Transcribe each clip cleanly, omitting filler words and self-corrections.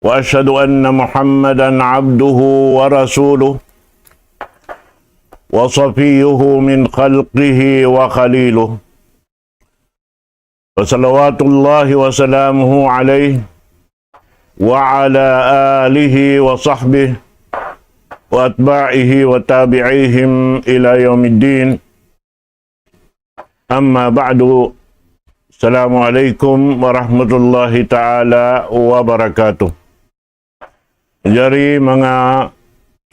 وأشهد أن محمدا عبده ورسوله وصفيه من خلقه وخليله وصلوات الله وسلامه عليه وعلى آله وصحبه وأتباعه وتابعيهم إلى يوم الدين. أما بعد، Assalamualaikum warahmatullahi ta'ala wabarakatuh. Jari mga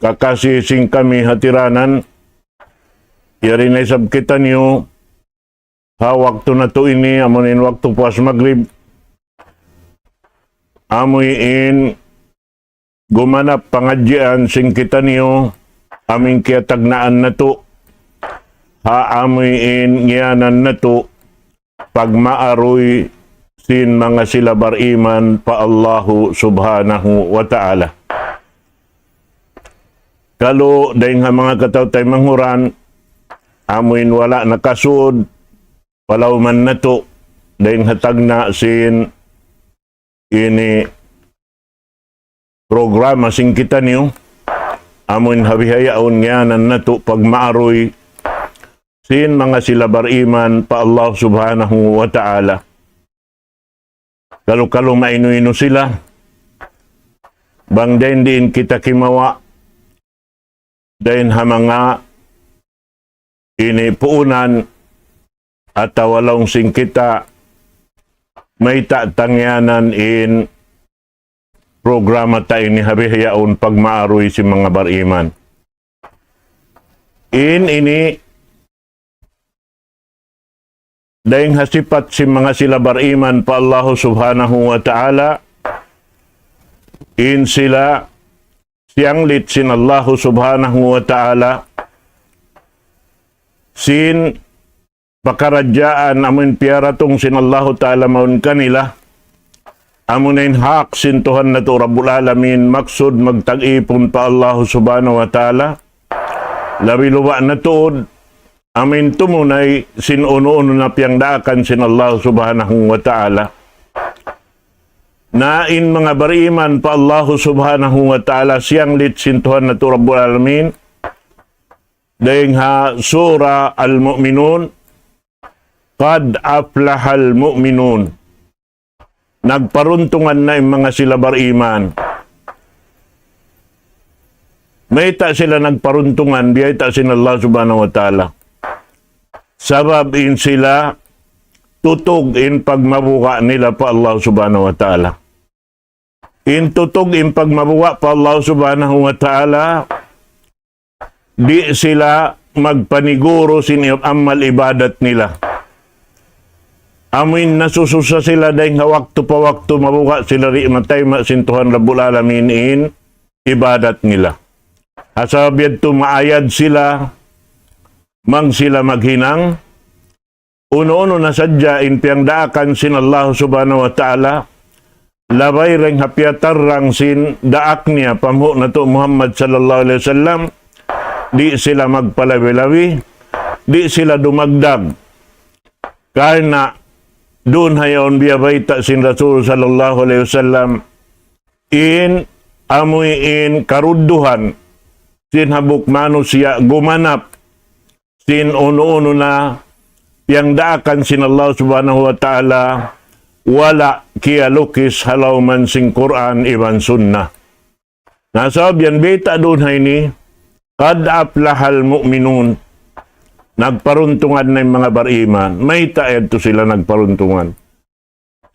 kakasih sing kami hatiranan, yari na isab kita niyo, waktu na to ini, amunin waktu puas maghrib, amuin gumanap pangadjian sing kita niyo, aming kiatagnaan na to, amuin ngiyanan na to, pagmaaroy sin mga sila bariman pa Allahu subhanahu wa ta'ala. Kalau dahil nga mga kataw tayo manghuran, amuin wala nakasud, walaw man na to, dahil hatag na sin ini programa sing kita niyo, amuin habihayaon yanan na to pagmaaroy sin mga sila bariman pa Allah subhanahu wa ta'ala. Kalau maino-ino sila, bang din kita kimawa, dahin ha mga inipuunan at walong sing kita may tatangyanan in programa tayo ni habihayaon pagmaaroy si mga bariman. Ini dahing hasipat si mga sila bariman pa Allah subhanahu wa ta'ala, in sila siyang lit sin Allah subhanahu wa ta'ala, sin pakaradyaan amun piaratong sin Allah ta'ala maun kanila, amunin hak sin Tuhan na to Rabbul Alamin, maksud magtag-ipon pa Allah subhanahu wa ta'ala, labi luwa na tuod, amin tumunay sin uno-uno na piyangdaakan sin Allah subhanahu wa ta'ala. Na in mga bariman pa Allah subhanahu wa ta'ala siyang lit sin Tuhan na to Rabbul Alamin. Dahing ha Surah Al-Mu'minun, Qad aflahal mu'minun. Nagparuntungan na yung mga sila bariman. May ta sila nagparuntungan, biyay ta sin Allah subhanahu wa ta'ala. Sabab in sila tutog in pagmabuka nila pa Allah subhanahu wa ta'ala. In tutog in pagmabuka pa Allah subhanahu wa ta'ala, di sila magpaniguro sin amal ibadat nila. Amin nasususa sila dahil waktu pa waktu mabuka sila ri matay sin Tuhan Rabbul Alamin in ibadat nila. Asab yadto maayad sila, mang sila maghinang, uno-uno na sadya in piyangdaakan sin Allah subhanahu wa ta'ala, labay ring hapiatarang sin daak niya pamho na to Muhammad sallallahu alaihi wasallam, di sila magpalawi-lawi, di sila dumagdag, karena doon hayaon biyabayta sin Rasul sallallahu alaihi wasallam, in amuy in karudduhan, sin habuk manusia gumanap, sin uno-uno na piyangdaakan sin Allah subhanahu wa ta'ala, wala kialukis halaw man sing Quran iban sunnah. Nasab yan beta doon hay ni, Qad aflahal mu'minun. Nagparuntungan na yung mga bariman. May taed to sila nagparuntungan.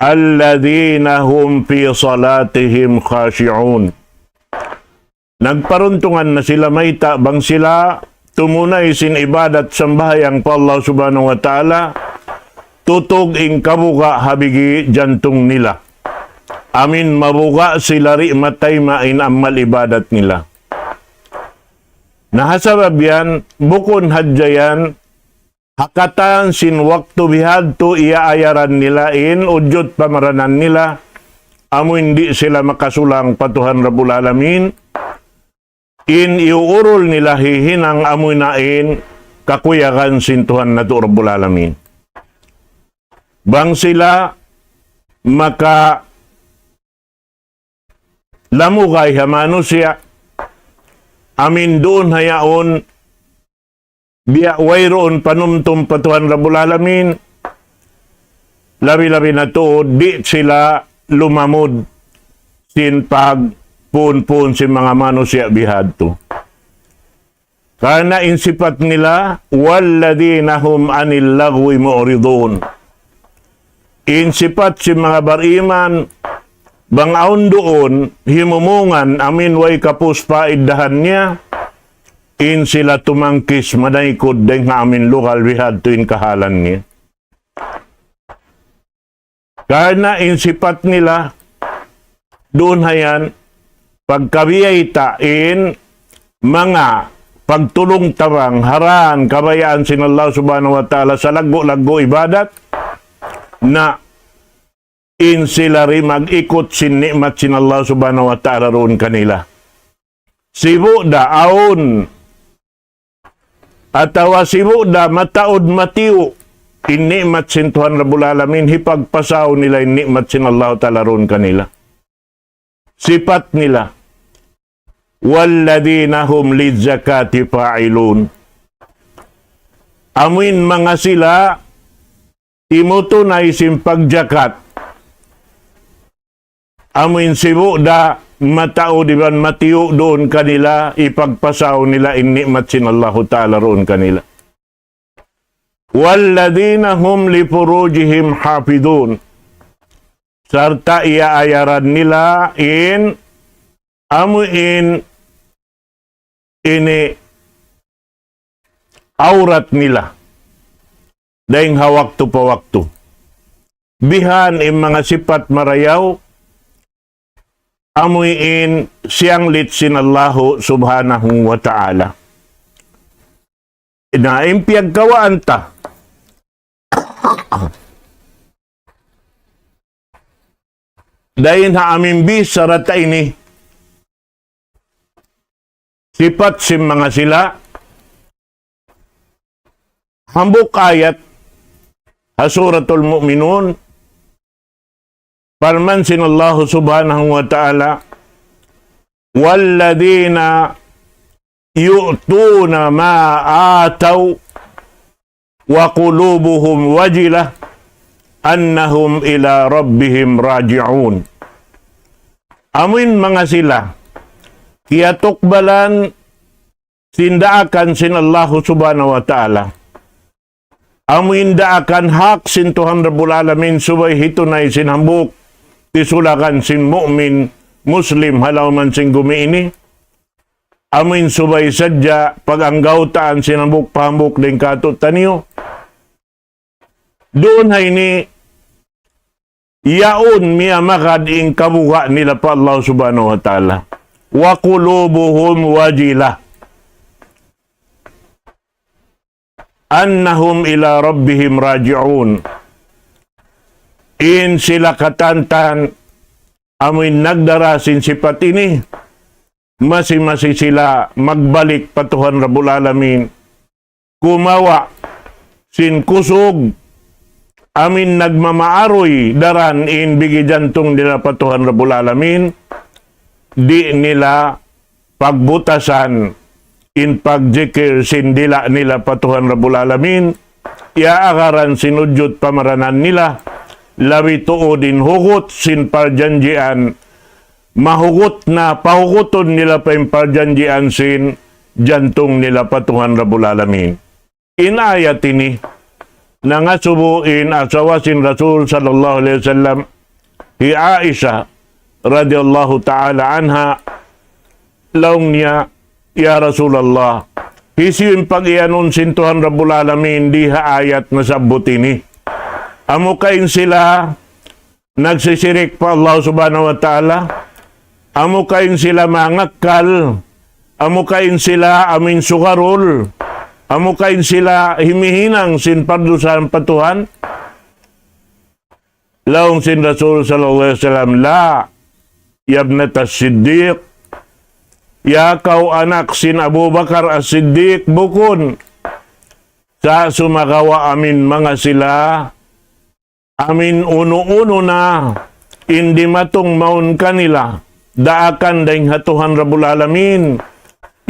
Alladhina hum fi salatihim khashi'un. Nagparuntungan na sila may bang sila tumunay sin ibadat sambahayang pa Allah subhanahu wa ta'ala, tutog ing kabuka habigi jantung nila. Amin mabuka sila ri matay main amal ibadat nila. Nahasabab yan, bukon hadjayan, hakatan sin waktu bihadto iaayaran nila in udyot pamaranan nila, amo hindi sila makasulang patuhan Rabbul Alamin, in iuurol nila hihinang amoy nain kakuyakan sin Tuhan na to Rabbul Alamin. Bang sila maka lamukay hamano siya, amin doon hayaon, biya wayroon panumtum patuhan Rabbul Alamin, labi-labi na to, di sila lumamod sin pag pun si mga manusia bihad to. Karena insipat nila, walladina hum anil lagwi mu'ridun. Insipat si mga bariman, bangaon doon, himumungan, amin way kapus paiddahan niya, in sila tumangkis, manaykod din nga amin lokal bihad to in kahalan niya. Karena insipat nila, doon hayan, pagkabiyay tain, mga pagtulong tawang, haran, kabayaan sin Allah subhanahu wa ta'ala sa lago-lago ibadat, na in sila rin mag-ikot sin nikmat sin Allah subhanahu wa ta'ala roon kanila. Sibu da aon, atawa sibu da mataod matiyo, in nikmat sin Tuhan Rabbul Alamin, hipagpasaw nila in nikmat sin Allah ta'ala roon kanila. Sipat nila, walladina hum lidzakati fa'ilun. Amin mga sila, timutunay sin pagjakat. Amin sibu da matao diban matiyo doon kanila, ipagpasaw nila in nikmat sin Allah ta'ala roon kanila. Walladina hum li furujihim hafidun. Sarta iaayaran nila in amuin ini aurat nila daing hawaktu pa waktu. Bihan in mga sipat marayaw, amuin siyang litsin Allahu subhanahu wa ta'ala. Na impiyag kawaan ta. Dahin ha amin bisarata ini, sipat sim mga sila, hambuk ayat, hasuratul mu'minun, palman sin Allah subhanahu wa ta'ala, walladina yu'tuna ma ataw, wa qulubuhum wajilah, annahum ila rabbihim raji'un. Amin mga sila, kiyatukbalan sindaakan sin Allah subhanahu wa ta'ala. Amin daakan hak sin Tuhan Rabbul Alamin, subay hitunay sin hambuk, tisulakan sin mu'min, muslim, halaw man sin gumiini. Amin subay sadya, paganggautaan sin hambuk, pahambuk din katutaniyo. Doon hay ni yaon miya makading kabuka nila pa Allah subhanahu wa ta'ala. Wa qulubuhum wajilah annahum ila rabbihim raji'un. In sila katantan amin nagdarasin sipat ini, masi sila magbalik patuhan Rabbul Alamin, kumawa sin kusog, amin nagmamaaroy daran in bigi jantong nila patuhan Rabbul Alamin, di nila pagbutasan in pagjikir sindila nila patuhan Rabbul Alamin, iaakaran sinudjot pamaranan nila, labi tuodin hugot sin parjanjian, mahugot na pahuguton nila pa yung parjanjian sin jantong nila patuhan Rabbul Alamin. Inayat ini, nangasubuin asawa sin Rasul sallallahu alaihi wasallam, hi Aisha radhiyallahu ta'ala anha, laung niya, ya Rasulullah, hisiyon pag-ianon sin Tuhan Rabbul Alamin, di ayat na sabot ini. Amukain sila nagsisirik pa Allah subhanahu wa ta'ala, amukain sila mangakal, amukain sila amin sukarol, amukain sila himihinang sin pardusan patuhan. Laung sin Rasul sallallahu alaihi wasallam, la yabnata Siddiq, ya kau anak sin Abu Bakar as-Siddiq, bukun sa sumagawa amin mga sila, amin uno-uno na, hindi matong maun kanila, daakan daing hatuhan Rabbul Alamin,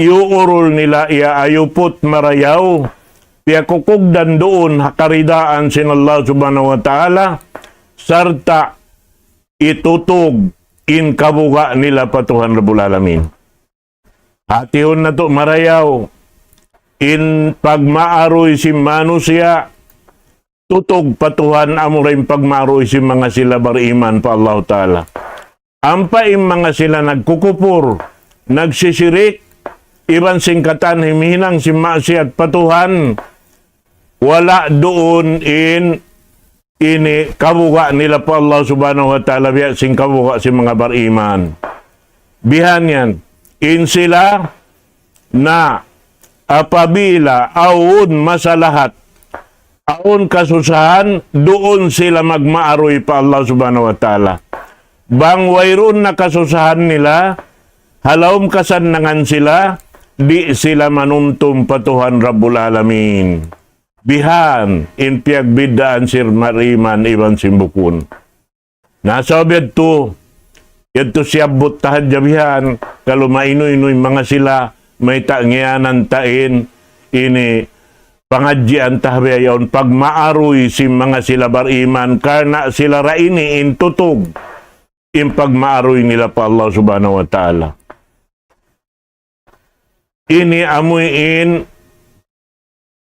iuurol nila iya ayupot marayaw, piyakukugdan doon hakaridaan sin Allah subhanahu wa ta'ala, sarta itutog in kabuga nila patuhan Rabbul Alamin. Hatihon na to marayaw, in pagmaaroy si manusia, tutog patuhan amo rin pagmaaroy si mga sila bariman pa Allah ta'ala. Ampaim mga sila nagkukupur, nagsisirik, iban singkatan himinang si maksiat patuhan, wala doon ini kabuga nila pa Allah subhanahu wa ta'ala, biya sing kabuga si mga bariman. Bihan yan, in sila na apabila aun masalahat, aun kasusahan, doon sila magmaaroy pa Allah subhanahu wa ta'ala. Bang wayron na kasusahan nila, halawm kasanangan sila, di sila manuntum patuhan Rabbul Alamin. Bihan, in piagbidaan sir mariman iban simbukun. Nasa obyad to, yadto siyabot tahad jabihan, kalau mainoy-inoy mga sila, may taangyanan tain, ini pangadjian tahbayaon, pag maaroy si mga sila bariman, karena sila raini in tutog, in pag maaroy nila pa Allah subhanahu wa ta'ala. Ini amuin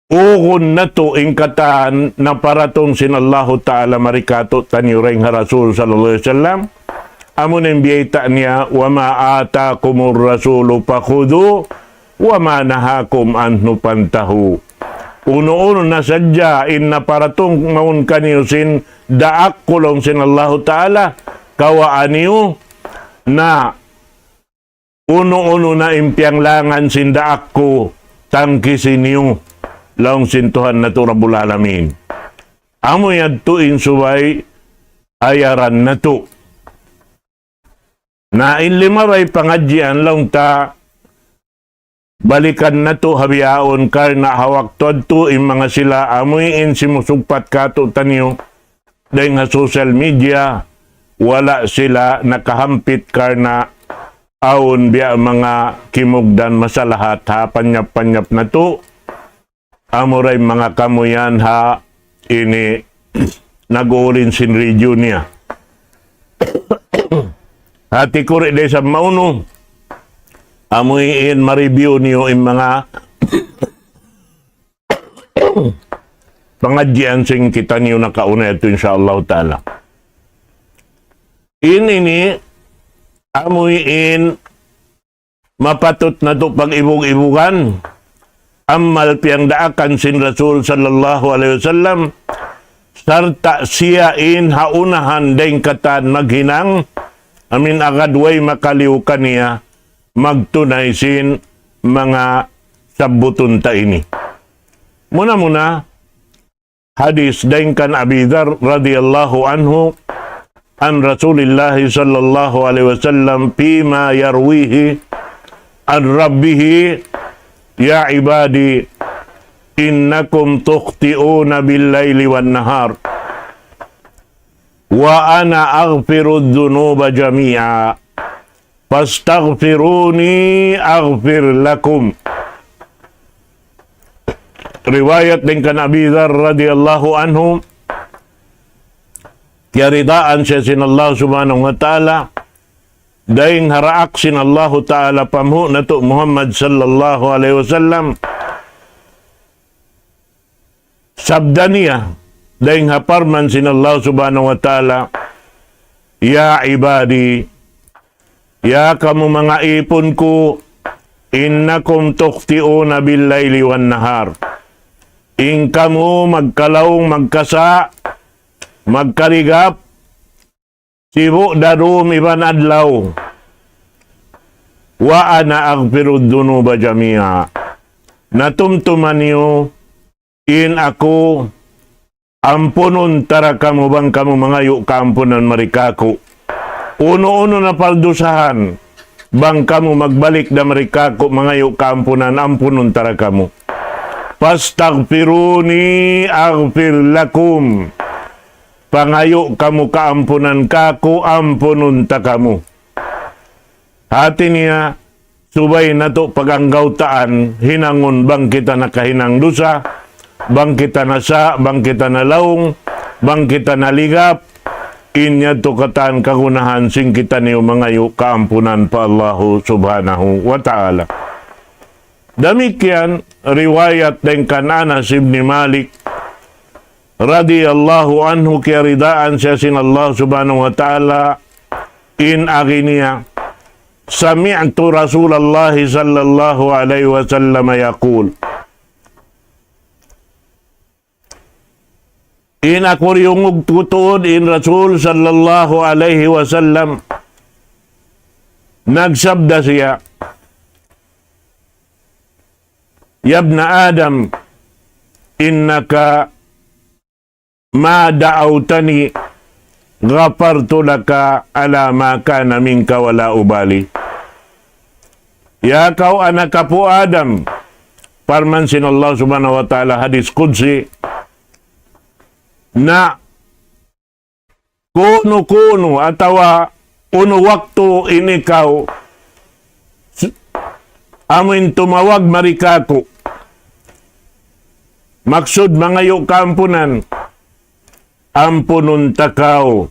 ukon na to in kataan na paratong sin Allah ta'ala marikato tanyureng Rasul sallallahu alaihi wasallam. Amun ang biyayta niya, wa ma'atakumur rasulu pakhudu, wa ma nahakum anhu pantahu. Uno-uno na sadya, in na paratong maun kaniyusin, daak kulong sin Allah ta'ala, kawaan niyo, na uno-uno na impiang langan sin daak ko, tangkisin niyo, laong sintuhan na to Rabbul Alamin. Amo yadtuin subay, ayaran na to. Na inlimaray pangadjian lang ta balikan na to habiyaon karna hawak to in mga sila amoy in simusugpat kato tanyo dahil nga social media wala sila nakahampit karna aon biya mga kimugdan masalahat ha panyap-panyap na to amoray mga kamuyan ha ini nag-uulin sin region niya. Hati ko rin sa mauno, amuin ma-review niyo yung mga pangadjian sing kita niyo nakauna ito insyaAllah ta'ala. Ini amuin mapatot na to pag-ibug-ibugan, amal piyang daakan sin Rasul sallallahu alaihi wasallam, sarta siyain haunahan deng katan maghinang, amin agad way makaliw kaniya magtunay sin mga sabuton ta ini. Muna hadis daing kan Abi Dzar radhiyallahu anhu an Rasulillah sallallahu alaihi wasallam fima yarwihi an rabbih ya ibadi innakum tukhti'una bil laili wan nahar wa ana aghfiru dzunuba jami'a fastaghfiruni aghfir lakum. Riwayat din kan Abi Dzar radhiyallahu anhu, kiyaridaan siya sin Allah subhanahu wa ta'ala daing haraak sin Allah ta'ala pamhu na to Muhammad sallallahu alaihi wasallam sabda niya daing haparman sin Allah subhanahu wa ta'ala, ya ibadi, ya kamu mga ipon ko, innakum tukhti'una bil laili wan nahar. In kamu magkalaong magkasa, magkarigap, sibu darum iban adlaw. Wa ana aghfiru dhunuba jami'a. Natumtuman niyo, in ako ampunon tara kamu bang kamu mangayo kaampunan marikako. Uno-uno na paldusahan, bang kamu magbalik na marikako mangayo kaampunan, ampunon tara kamu. Fastaghfiruni aghfir lakum. Pangayo kamu kaampunan kako, ampunon ta kamu. Hati niya, subay na to paganggawtaan, hinangon bang kita nakahinang dusa, bang kita nasa, bang kita nalaong, bang kita naligap, inya to katan kagunahan sing kita niyo mangayo kaampunan pa Allahu subhanahu wa ta'ala. Demikian riwayat din kan Anas ibn Malik radhiyallahu anhu kiridaan siya sin Allah subhanahu wa ta'ala in aginiya sami'tu Rasulullah sallallahu alaihi wasallam yaqul in ako riyungog tutuod in Rasul sallallahu alaihi wasallam nagsabda siya, Yabna Adam, innaka ma da'awtani ghafartu laka ala ma kana minka wala ubali. Ya kau anak kapu Adam, parman sin Allah subhanahu wa ta'ala hadis qudsi, na kuno atawa uno waktu ini kau amin tumawag marikaku. Maksud mangayo kampunan, ampunun takaw.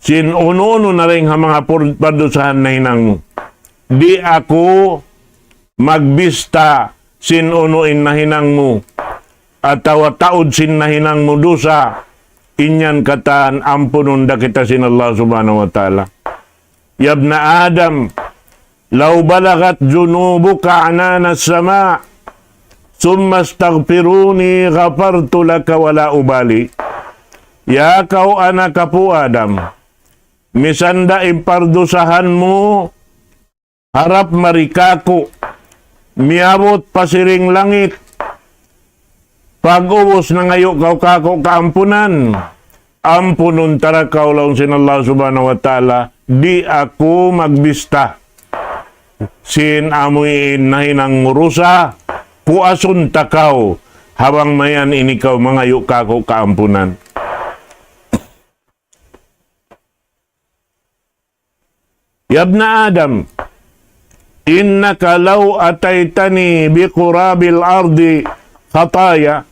Sin uno-uno na rin ang mga padusahan na hinang mo. Di ako magbista sin unuin na hinang mo. At taod sin na hinang mo dusa. Inyan kataan ampunun da kita sin Allah subhanahu wa ta'ala. Yabna Adam, law balagat junubuka anana sama' summa astaghfiruni ghafartu laka wala ubali. Ya kau anak kapu Adam, misanda ipardusahan mo harap marikaku, miabot pasiring langit, pag-ubos na ngayo kau kako kaampunan, ampunun tarakaw laong sin Allah subhanahu wa ta'ala, di ako magbista. Sin amuin na hinang ngurusa, puasun takaw, habang mayan inikaw mangayo kako kaampunan. Yabna Adam, innaka law ataytani biqurabil ardi khataya,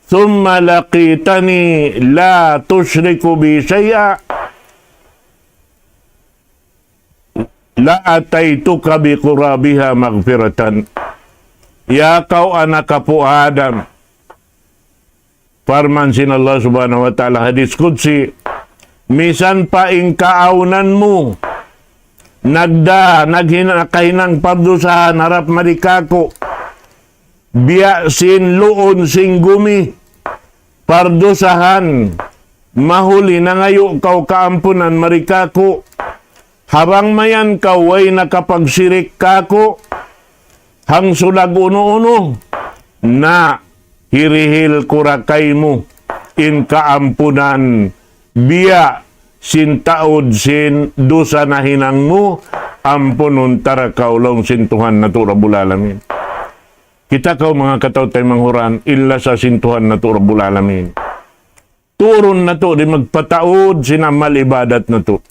thumma laqitani la tushriku bi shay'a, la ataytuka biqurabiha maghfiratan. Ya kau anak kapu Adam, parman sin Allah subhanahu wa ta'ala hadis qudsi, misan pa ing kaaunan mo, naghinakahinang pardusahan harap marikako, biya sin luon sing gumi, pardusahan, mahuli na ngayo kau kaampunan marikako, habang mayan kau ay nakapagsirik kako, hang sulag uno-uno, na hirihil kurakay mo, in kaampunan, biya sin taod sin dusa na hinang mo, ampunon tarakaw long sintuhan na to Rabbul Alamin. Kita kau mga kataw-tay manghuran, illa sa sintuhan na to Rabbul Alamin. Turon na to, di magpataod sinamal ibadat na to.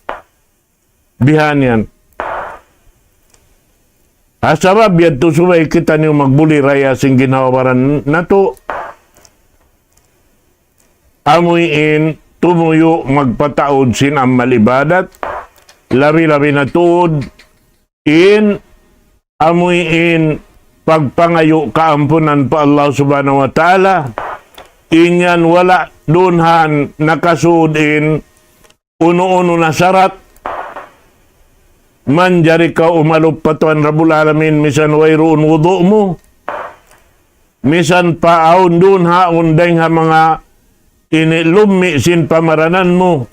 Bihan yan. Asarab yan to subay kita niyo magbuli raya sing ginawaran na to. Amuyin, tumuyo magpataod sin amal ibadat, labi-labi na tuod, in amuyin pagpangayo kaampunan pa Allah subhanahu wa ta'ala, inyan wala dunhan nakasudin, uno-uno na sarat, manjari ka umalup patuan Rabbul Alamin, misan wayroon wudu mo, misan paawon dun haon dahing ha mga inilumi sin pamaranan mo,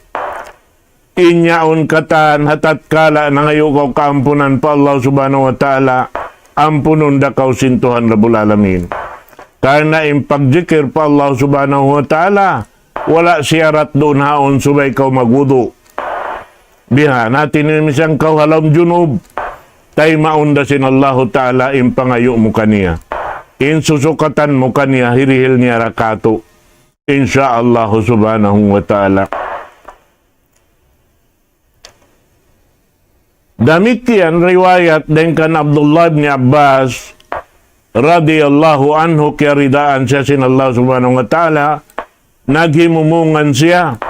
inyaon katan hatat kala na ngayo kau kaampunan pa Allah subhanahu wa ta'ala, ampunon da kau sintuhan Rabbul Alamin. Karena impagjikir pa Allah subhanahu wa ta'ala, wala siyarat doon haon subay kau magwudu. Biha, natin misang kau halam junub, tay maunda sin Allah ta'ala impangayo mo kaniya. Insusukatan mo kaniya, hirihil niya rakato. Insyaallah subhanahu wa ta'ala. Demikian riwayat dengan Abdullah bin Abbas radhiyallahu anhu, kiridaan siya sin Allah subhanahu wa ta'ala, naghimumungan siya.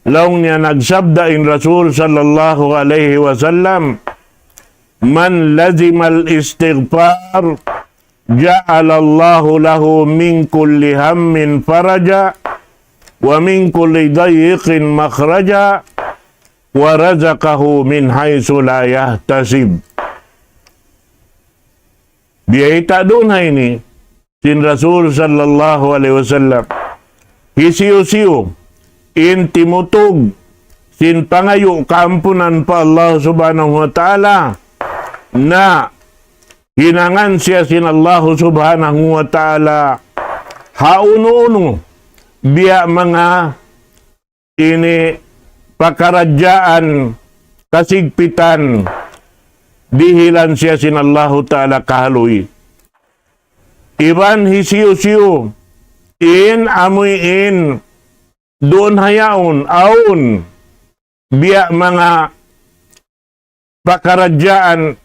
Laong niya nagsabda in Rasul sallallahu alaihi wasallam, man lazimal istighfar ja'alallahu lahu min kulli hammin faraja wa min kulli dayiqin makhraja wa razaqahu min haitsu la yahtasib. Biyaita dunay ni sin Rasul sallallahu alaihi wasallam, hisiyo-siyo in timutog sin pangayo kaampunan pa Allah subhanahu wa ta'ala, na hinangan siya sin Allah subhanahu wa ta'ala hauno-uno biya mga ini pakaradyaan, kasigpitan, dihilan siya sin Allah ta'ala kahaloy. Iban hisiyo-siyo in amoy in doon hayaon aon biya mga pakaradyaan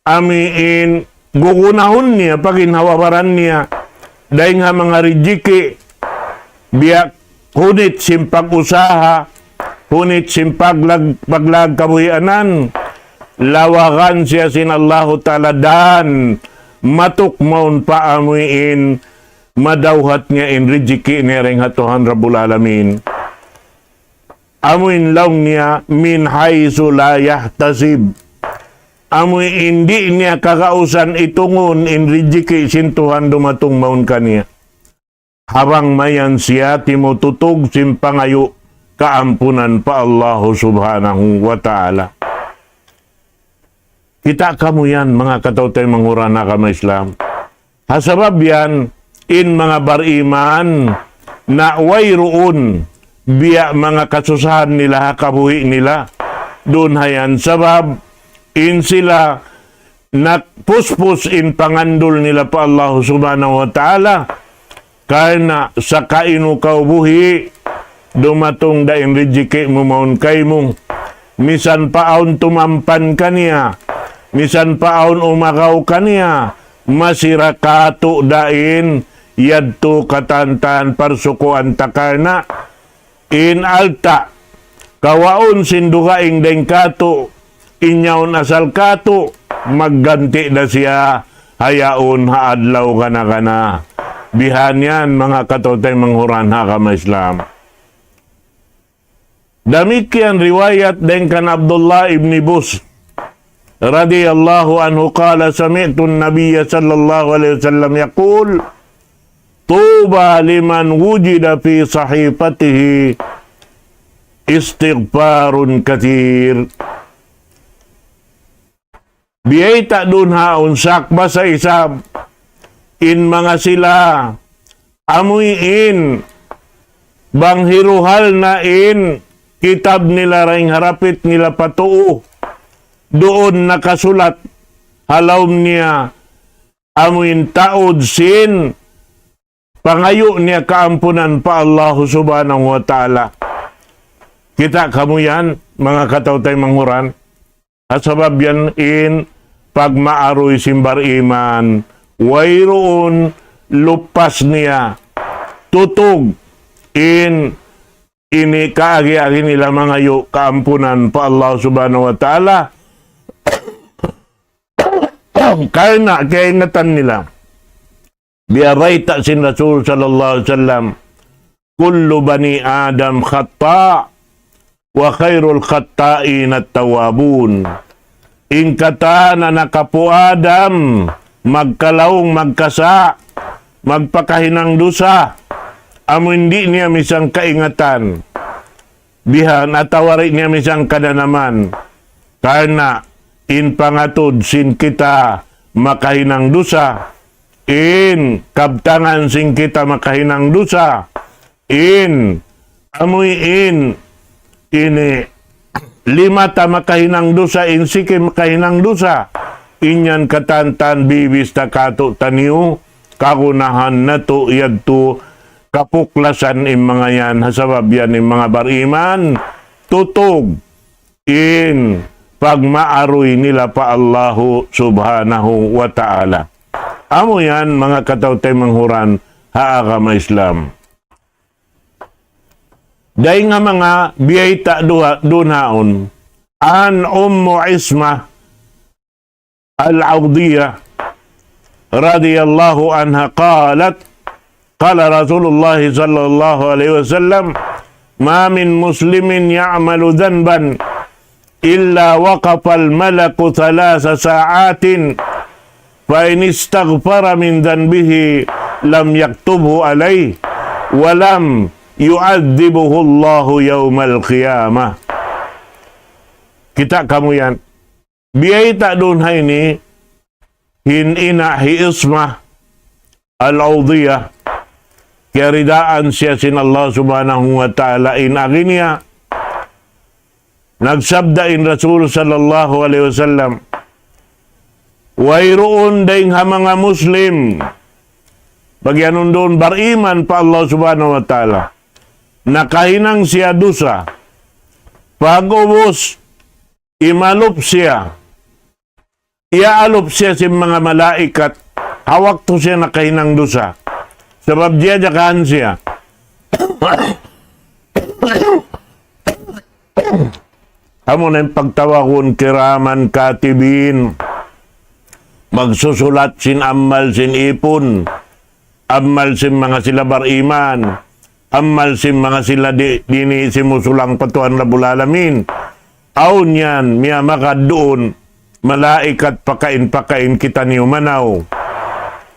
amiin gugunahon niya paginhawabaran niya dahil nga mga rijiki biya hunit simpag usaha, hunit simpag paglag kabuhianan, lawakan siya sin Allah ta'ala dan matuk maun pa amuin madawhat niya in rijiki niya ring hatuhan Rabbul Alamin. Amuin law niya min haysu la yahtasib. Amuin hindi niya kakausan itungon in rijiki sintuhan dumatong maun kaniya. Habang mayan siya timututog simpangayo kaampunan pa Allah subhanahu wa ta'ala. Kita kamo yan mga katautay manghurana kama Islam. Hasabab yan in mga bariman na wayroon biya mga kasusahan nila, kabuhi nila. Doon hayan sabab in sila nagpuspus in pangandol nila pa Allah subhanahu wa ta'ala. Karena sa kainu kaubuhi dumatong daing rijiki mo maun kay mo. Misan paon tumampan kaniya, misan paon umagaw kaniya, masira kato dain yadto katantan parsukuan takarna in alta kawaon sindugaing deng kato inyaon asal kato magganti na siya hayaon haadlaw kana bihan yan mga katotay manghuran hakama Islam. Demikian riwayat dengan Abdullah ibn Bus radhiyallahu anhu qala sami'tu an-nabiy sallallahu alaihi wasallam yaqul tuba liman wujida fi sahifatihi istighfarun kathir. Biyay ta dun haon sakba sa isab in mga sila amuy in banghiruhal na in kitab nila ring harapit nila patuo. Doon nakasulat halawm niya amuin taod sin pangayo niya kaampunan pa Allah subhanahu wa ta'ala. Kita kamo yan, mga katautay manghuran. At sabab yan in pagmaaroy simbar iman, wayroon lupas niya, tutog in ini kaagi-agi nila mga yu kaampunan pa Allah subhanahu wa ta'ala. Karena kaingatan nila biarayta sin Rasul sallallahu alaihi wasallam kullu bani Adam khata wa khairul khata'in at-tawabun. Ingkata na nakapu Adam magkalaong magkasa magpakahinang dusa amo hindi niya misang kaingatan bihan atawari niya misang kadanaman karena in pangatod sin kita makahinang dusa, in kabtangan sin kita makahinang dusa, in amoy in ini lima ta makahinang dusa, in sike makahinang dusa, inyan katantan bibis ta kato taniyo kagunahan na to yadto kapuklasan in mga yan hasabab yan in mga bariman tutog in pag maaroy nila pa Allahu subhanahu wa ta'ala. Amo yan mga katawtay manghuran haagama Islam. Dahil nga mga biyayta dunaon an Ummu Isma al-Awdiyah radiyallahu anha qalat qala Rasulullah sallallahu alaihi wasallam ma min muslimin ya'malu dhanban illa waqafa al-malaku thalasa sa'atin fa in istaghfara min dhanbihi lam yaktubhu alayhi wa lam yu'adzibuhu Allahu yawmal qiyamah. Kita kamu yan. Biyay ta doon hay ni hinina hi Isma al-Awdiyah kiridaan siya sin Allah subhanahu wa ta'ala in aginya nagsabda in Rasul sallallahu alaihi wasallam wayroon daing ha mga Muslim bagyanon doon bariman pa Allah subhanahu wa ta'ala nakahinang siya dusa pag-ubos imalop siya iaalop siya si mga malaikat hawak to siya nakahinang dusa sebab dia jakahan siya amo na yung pagtawakon kiraman katibin magsusulat sin amal sin ipon amal sin mga sila bariman amal sin mga sila dini simusulang patuan Rabbul Alamin aun yan miya makad doon malaikat pakain kita ni umanaw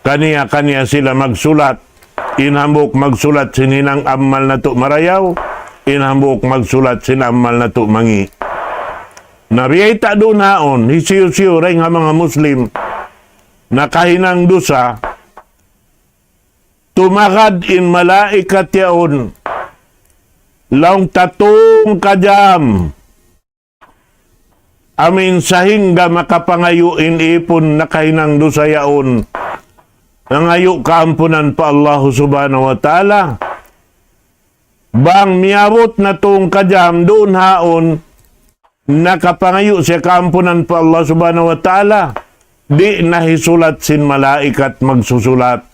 kaniya sila magsulat inhambok magsulat sininang amal na to marayaw inhambok magsulat sin amal na to mangi nabiyay ta doon haon hisiyo-siyo rin nga mga Muslim nakahinang dusa tumakad in malaikat yaon laong tatong kajam amin sahingga makapangayuin ipon nakahinang dusa yaon nangayo kaampunan pa Allah subhanahu wa ta'ala bang miabot na tong kajam doon haon nakapangayo siya kaampunan pa Allah subhanahu wa ta'ala di nahisulat sin malaikat magsusulat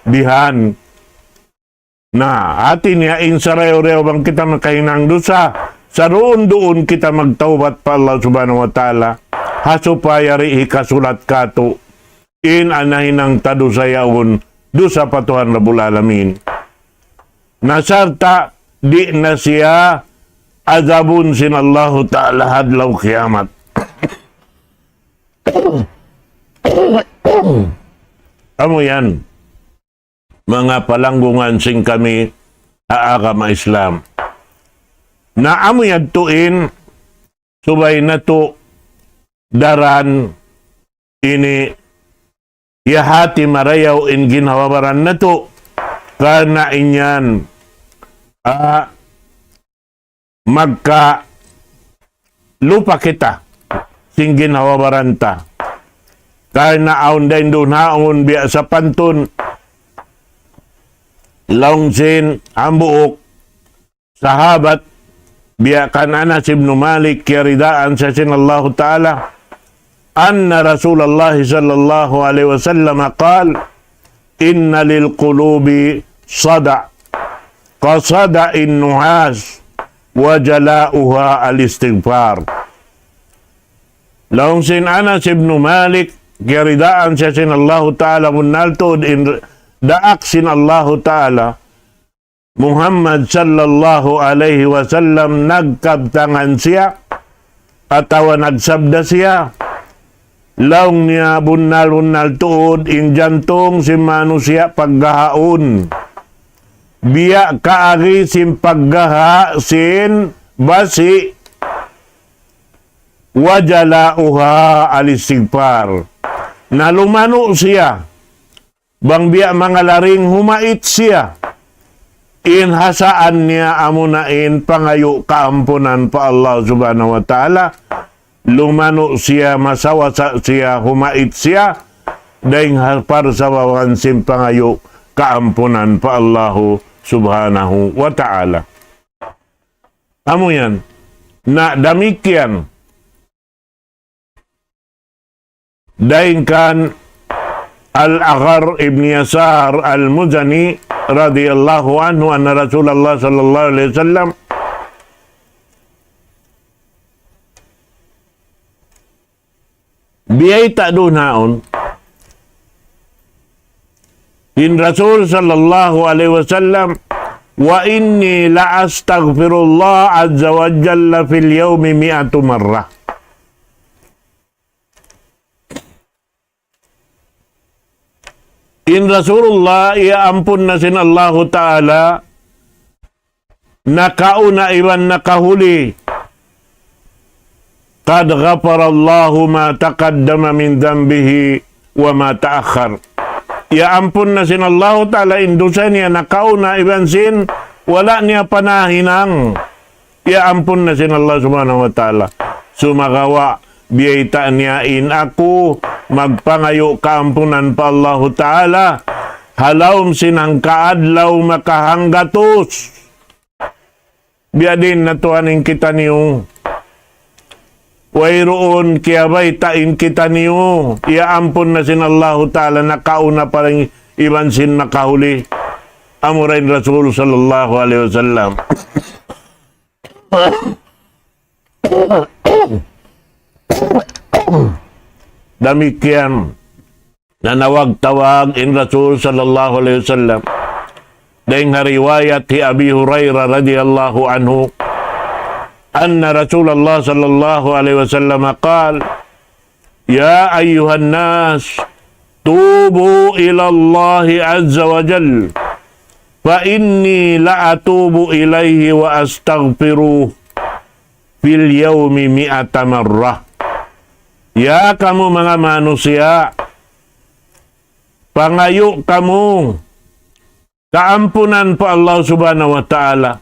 dihan na atin yain sa reyo-reyo bang kita makahinang dusa sa doon kita magtawbat pa Allah subhanahu wa ta'ala hasupaya ri ikasulat kato in anahinang tado sa yaon dusa patuhan Rabbul Alamin nasarta di na siya azabun sin Allah ta'ala hadlaw kiamat amo yan mga palanggungan sing kami aagama Islam na amo yan tuin subay na to daran ini yahati marayaw in ginhawabaran na to kana inyan magka lupa kita sing ginhawabaran ta kana aun dain doon haon biya sa pantun longsin ambuok sahabat biya kan Anas ibn Malik kiridaan sa sin Allah Ta'ala anna Rasulullah sallallahu alaihi wasallam qal inna lil qulubi sada qasada'in nuhas wa jala'uha al-istighfar longsin Anas ibn Malik kiridaan sa sin Allah Ta'ala munaltod in daak sin Allah Ta'ala Muhammad sallallahu alaihi wasallam nagkabtangan siya atawa nagsabda siya laong niya bunal tuod in jantong si manusia paggahaon biya kaagi sin paggaha sin basi wajalauha al-istighfar na lumano siya bang biya mga laring humait siya inhasaan niya amunain pangayo kaampunan pa Allah subhanahu wa ta'ala lumano siya masawa siya humait siya daing harpar sa wawansin pangayo kaampunan pa Allah subhanahu wa ta'ala amo yan na damikyan dain kan Al-Aghar ibn Yasar Al-Muzani radhiyallahu anhu anna Rasulullah sallallahu alaihi wasallam biyay ta'dunaon in Rasul sallallahu alaihi wasallam wa inni la astaghfirullah azza wa jalla fil yawmi mi'atu marrah. In Rasulullah, ia ampun na sin Allah Ta'ala, nakauna iban nakahuli. Qad ghafara Allahu ma taqaddama min dhanbihi wa ma ta'akhkhar. Ia ampun na sin Allah Ta'ala, indusa niya nakauna iban sin, wala niya panahinang. Ia ampun na sin Allah Subhanahu wa Ta'ala. Sumagawa, biyayta niya in ako, magpangayo kaampunan pa Allah Ta'ala, halawm sinang kaadlaw makahanggatos. Biadin natuanin kita niyo. Wayroon kiyabay tain kita niyo. Ia ampun na sin Allah Ta'ala, nakauna parang iban sin nakahuli. Amurain Rasul sallallahu alaihi wasallam. Demikian nanawag-tawag in Rasul sallallahu alaihi wasallam dengan riwayat di Abi Hurairah radhiyallahu anhu anna Rasulullah sallallahu alaihi wasallam qaal ya ayyuhan nas tubu ila Allah azza wa jal fa inni la atubu ilaihi wa astaghfiruh fil yawmi mi'ata marrah. Ya kamu mga manusia, pangayo kamu kaampunan pa Allah Subhanahu wa Ta'ala.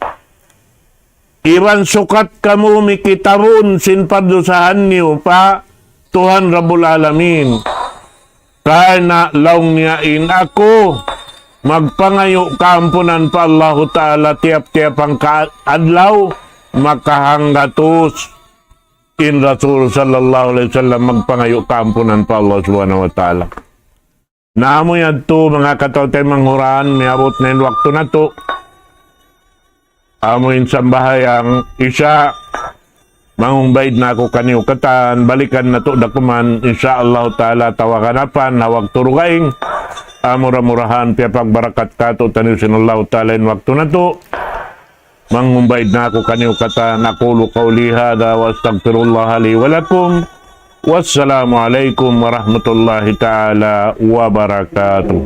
Iban sukat kamu mikitarun sin pardusahan niyo pa Tuhan Rabbul Alamin. Karena laung niyain ako, magpangayo kaampunan pa Allah Ta'ala tiap-tiap ang adlaw, makahanggatos. In Rasul sallallahu alaihi wasallam magpangayo kaampunan pa Allah Subhanahu wa Ta'ala. Naamo yan to mga katawtay manghuran, miabot na yung wakto na to. Amoin sambahay ang isa, mangumbaid na ako kaniyo katan, balikan na to dakuman, insya Allah Ta'ala tawaganapan, hawag turugaing, amura-murahan, piyapagbarakat kato, taniyo sinallahu Ta'ala yung wakto na to. Mangumbaid na ako kaniyo kata, nakulu qawli hada wa astagfirullah li walakum. Wassalamu alaikum warahmatullahi ta'ala wabarakatuh.